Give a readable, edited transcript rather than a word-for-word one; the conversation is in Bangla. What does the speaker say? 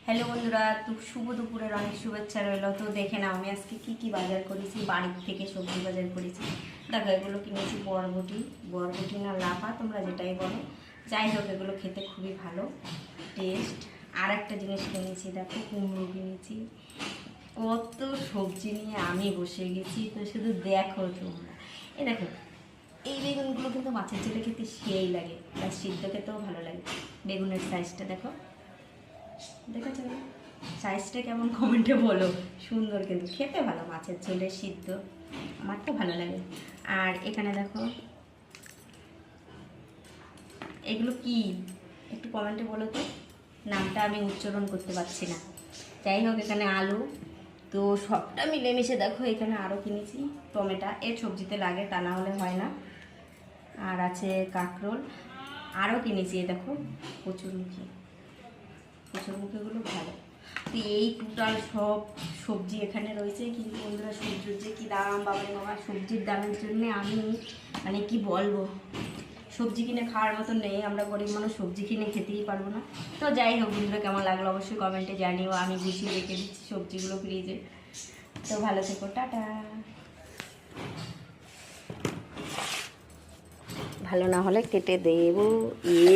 হ্যালো বন্ধুরা, তো শুভ দুপুরের অনেক শুভেচ্ছা রইল। তো দেখে নাও আমি আজকে কি বাজার করেছি। বাড়ির থেকে সবজি বাজার করেছি। দেখো, এগুলো কিনেছি বরবটি, বরবটি না লাফা তোমরা যেটাই বলো, যাই হোক এগুলো খেতে খুবই ভালো টেস্ট। আর একটা জিনিস কিনেছি, দেখো কুমড়ো কিনেছি। কত সবজি নিয়ে আমি বসে গেছি, তো শুধু দেখো তোমরা। এই দেখো, এই বেগুনগুলো কিন্তু মাছের ঝোলে খেতে সেই লাগে, আর সিদ্ধ খেতেও ভালো লাগে। বেগুনের সাইজটা দেখো, দেখেছো না? সাইজটা কেমন কমেন্টে বলো। সুন্দর, কিন্তু খেতে ভালো, মাছের ঝোলে সিদ্ধ আমার তো ভালো লাগে। আর এখানে দেখো, এগুলো কি একটু কমেন্টে বলো তো, নামটা আমি উচ্চারণ করতে পারছি না। যাই হোক, এখানে আলু, তো সবটা মিলেমিশে দেখো। এখানে আরও কিনেছি টমেটো, এর সবজিতে লাগে, তা না হলে হয় না। আর আছে কাঁকরোল, আরও কিনেছি এ দেখো কচুরমুখী, কচুরমুখীগুলো ভালো। তো এই টোটাল সব সবজি এখানে রয়েছে। কিন্তু বন্ধুরা, সবজির যে কী দাম, বাবারে বাবা, সবজির দামের জন্যে আমি মানে কি বলবো, সবজি কিনে খাওয়ার মতন নেই। আমরা গরিব মানুষ, সবজি কিনে খেতেই পারবো না। তো যাই হোক বন্ধুরা, কেমন লাগলো অবশ্যই কমেন্টে জানিও। আমি গুছিয়ে রেখে দিচ্ছি সবজিগুলো ফ্রিজে। তো ভালো থেকো, টাটা। ভালো না হলে কেটে দেবো।